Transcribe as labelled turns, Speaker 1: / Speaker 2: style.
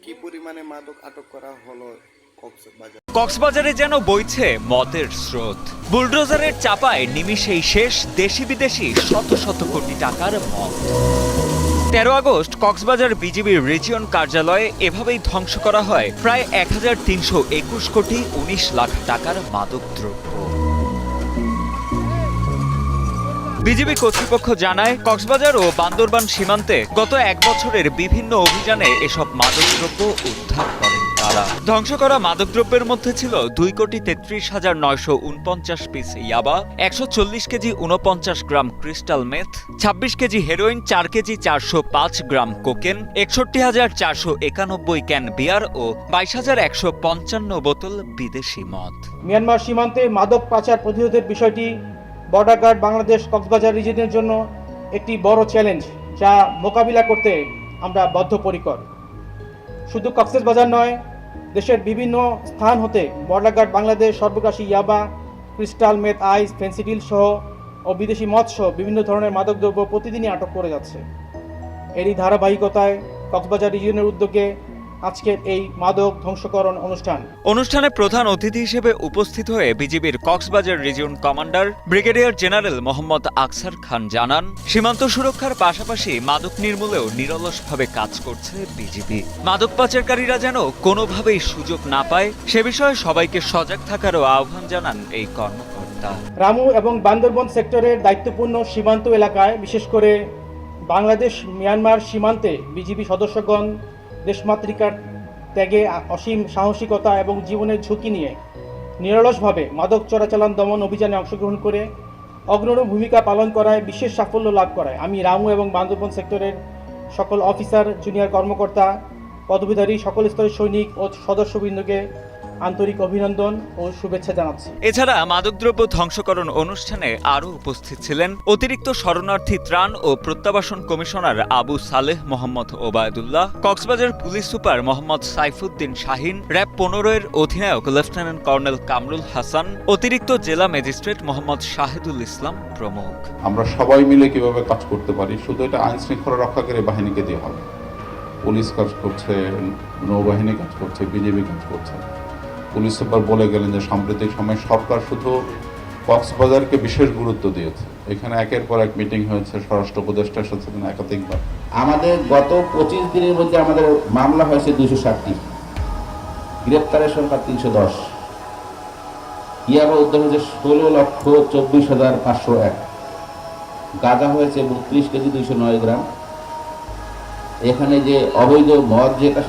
Speaker 1: কি পরিমাণে মাদক আটক করা হলো কক্সবাজার?
Speaker 2: কক্সবাজারে যেন বইছে মদের স্রোত। বুলডোজারের চাপায় নিমিষেই শেষ দেশি বিদেশি শত শত কোটি টাকার মদ। 13 আগস্ট কক্সবাজার বিজিবির রিজিয়ন কার্যালয়ে এভাবেই ধ্বংস করা হয় প্রায় 1321 কোটি 19 লাখ টাকার মাদকদ্রব্য। বিজিবি কর্তৃপক্ষ জানায়, কক্সবাজার ও বান্দরবান সীমান্তে গত 1 বছরের বিভিন্ন অভিযানে এসব মাদকদ্রব্য উদ্ধার করেন তারা। ধ্বংস করা মাদকদ্রব্যের মধ্যে ছিল 2,33,949 পিস ইয়াবা, 140 KG 49 gram crystal meth, 26 KG heroin, 4 KG 405 gram cocaine, 61,491 can beer ও 22,155 বোতল বিদেশি মদ।
Speaker 3: মিয়ানমার সীমান্তে মাদক পাচার প্রতিরোধের বিষয়টি বর্ডার গার্ড বাংলাদেশ কক্সবাজার রিজিয়নের জন্য একটি বড় চ্যালেঞ্জ, যা মোকাবিলা করতে আমরা বদ্ধপরিকর। শুধু কক্সবাজার নয়, দেশের বিভিন্ন স্থান হতে বর্ডার গার্ড বাংলাদেশ সর্বগ্রাসী ইয়াবা, ক্রিস্টাল মেথ, আইস, ফেন্সিডিল সহ ও বিদেশি মদ সহ বিভিন্ন ধরনের মাদকদ্রব্য প্রতিদিনই আটক করে যাচ্ছে। এরই ধারাবাহিকতায় কক্সবাজার রিজিয়নের উদ্যোগে আজকের এই মাদক ধ্বংসকরণ
Speaker 2: অনুষ্ঠানে প্রধান অতিথি হিসেবে উপস্থিত হয়ে বিজিবির Cox's Bazar region commander brigadier general Mohammad আকসার খান জানান, সীমান্ত সুরক্ষার পাশাপাশি মাদক নির্মূলেও নিরলসভাবে কাজ করছে বিজিবি। মাদক পাচারকারীরা যেন কোনোভাবেই সুযোগ না পায় সে বিষয়ে সবাইকে সজাগ থাকারও আহ্বান জানান এই কর্মকর্তা।
Speaker 3: রামু এবং বান্দরবন সেক্টরের দায়িত্বপূর্ণ সীমান্ত এলাকায়, বিশেষ করে বাংলাদেশ মিয়ানমার সীমান্তে বিজিবি সদস্যগণ দেশমাতৃকার ত্যাগে, অসীম সাহসিকতা এবং জীবনের ঝুঁকি নিয়ে নিরলসভাবে মাদক চোরাচালান দমন অভিযানে অংশগ্রহণ করে অগ্রণী ভূমিকা পালন করায় বিশেষ সাফল্য লাভ করায় আমি রামু এবং বান্দরবন সেক্টরের সকল অফিসার, জুনিয়র কর্মকর্তা, পদবীধারী সকল স্তরের সৈনিক ও সদস্যবৃন্দকে আন্তরিক অভিনন্দন ও শুভেচ্ছা জানাচ্ছি।
Speaker 2: এছাড়া মাদকদ্রব্য ধ্বংসকরণ অনুষ্ঠানে আরও উপস্থিত ছিলেন অতিরিক্ত শরণার্থী ত্রাণ ও প্রত্যাবাসন commissioner Abu Saleh Mohammad Obaidullah, Cox's Bazar police super Mohammad Saifuddin Shahin, RAB 15-এর অধিনায়ক লেফটেন্যান্ট কর্নেল কামরুল হাসান, অতিরিক্ত জেলা ম্যাজিস্ট্রেট মোহাম্মদ শাহিদুল ইসলাম প্রমুখ।
Speaker 4: আমরা সবাই মিলে কিভাবে কাজ করতে পারি, শুধু এটা আইন শৃঙ্খলা রক্ষাকারী বাহিনীকে দিয়ে হবে। পুলিশ কাজ করছে, নৌবাহিনী কাজ করছে, বিজিবি কাজ করছে। পুলিশ সুপার বলে গেলেন যে সাম্প্রতিক সময়ে সরকার শুধু কক্সবাজারকে বিশেষ গুরুত্ব দিয়েছে। এখানে একের পর এক মিটিং হয়েছে, স্বরাষ্ট্র উপদেষ্টা এসেছেন একাধিকবার।
Speaker 5: আমাদের গত 25 দিনের মধ্যে আমাদের মামলা হয়েছে 260টি, গ্রেপ্তারের সংখ্যা 310, ইয়াবা উদ্ধার হয়েছে 16,24,501, গাঁজা হয়েছে 32 কেজি 209 গ্রাম। এখানে যে অবৈধ মদ যেটা